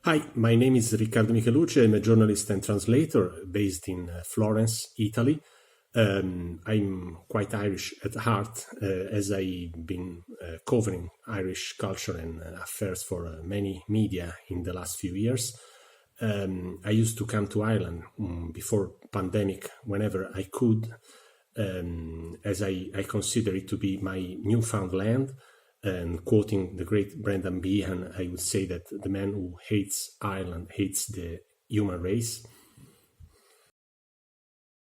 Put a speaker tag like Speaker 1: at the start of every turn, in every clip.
Speaker 1: Hi, my name is Riccardo Michelucci. I'm a journalist and translator based in Florence, Italy. I'm quite Irish at heart, as I've been covering Irish culture and affairs for many media in the last few years. I used to come to Ireland before pandemic whenever I could, as I consider it to be my newfound land. And quoting the great Brendan Behan, I would say that the man who hates Ireland hates the human race.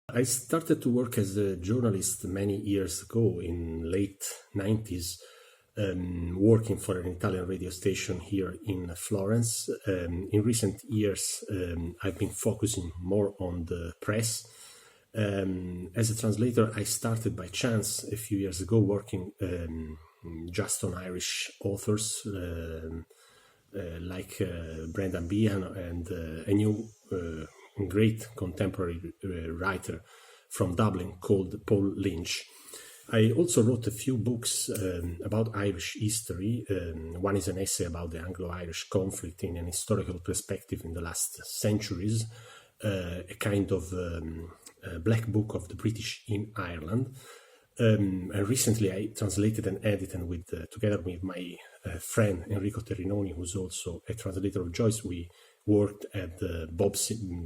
Speaker 1: I started to work as a journalist many years ago in late 90s, working for an Italian radio station here in Florence. In recent years, I've been focusing more on the press. As a translator, I started by chance a few years ago working just on Irish authors like Brendan Behan and a new great contemporary writer from Dublin called Paul Lynch. I also wrote a few books about Irish history. One is an essay about the Anglo-Irish conflict in an historical perspective in the last centuries, a kind of black book of the British in Ireland. And recently I translated and edited together with my friend Enrico Terrinoni, who's also a translator of Joyce. We worked at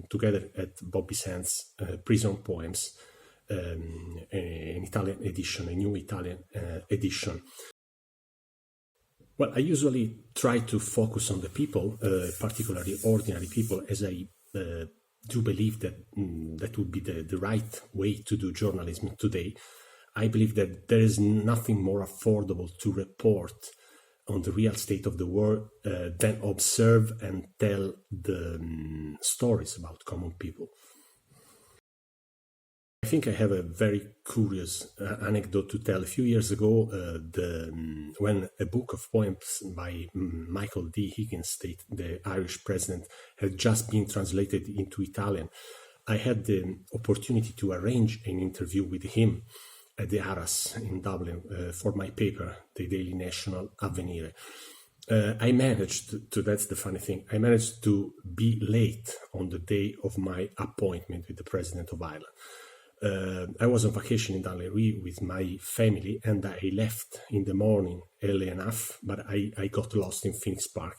Speaker 1: together at Bobby Sands' Prison Poems, an Italian edition, a new Italian edition. Well, I usually try to focus on the people, particularly ordinary people, as I do believe that that would be the right way to do journalism today. I believe that there is nothing more affordable to report on the real state of the world than observe and tell the stories about common people. I think I have a very curious anecdote to tell. A few years ago, when a book of poems by Michael D. Higgins, the Irish president, had just been translated into Italian, I had the opportunity to arrange an interview with him at the Aras in Dublin for my paper, the Daily National Avvenire. I managed to, that's the funny thing, I managed to be late on the day of my appointment with the President of Ireland. I was on vacation in Dunleary with my family and I left in the morning early enough, but I got lost in Phoenix Park,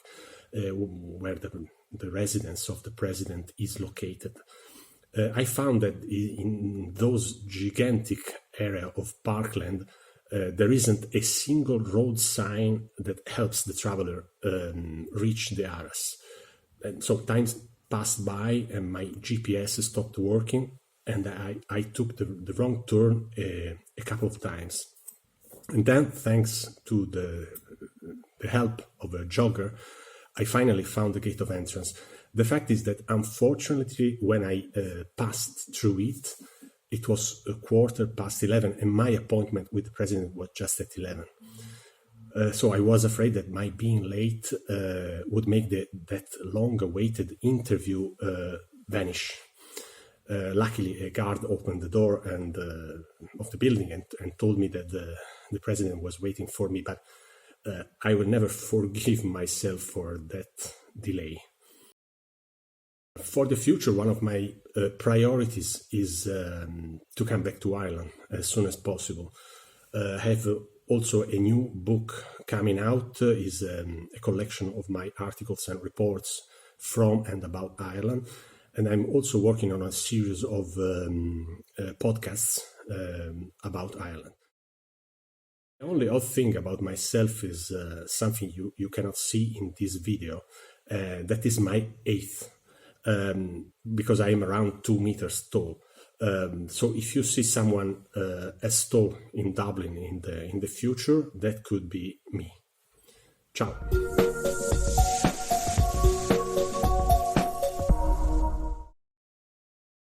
Speaker 1: where the residence of the President is located. I found that in those gigantic area of parkland, there isn't a single road sign that helps the traveler reach the Aras. And so times passed by and my GPS stopped working and I took the wrong turn a couple of times. And then, thanks to the help of a jogger, I finally found the gate of entrance. The fact is that, unfortunately, when I passed through it, it was 11:15, and my appointment with the president was just at 11. So I was afraid that my being late would make that long-awaited interview vanish. Luckily, a guard opened the door of the building and told me that the president was waiting for me, but I will never forgive myself for that delay. For the future, one of my priorities is to come back to Ireland as soon as possible. I have also a new book coming out, is a collection of my articles and reports from and about Ireland. And I'm also working on a series of podcasts about Ireland. The only odd thing about myself is something you cannot see in this video. That is my eighth. Because I am around 2 meters tall. So if you see someone as tall in Dublin in the future, that could be me. Ciao.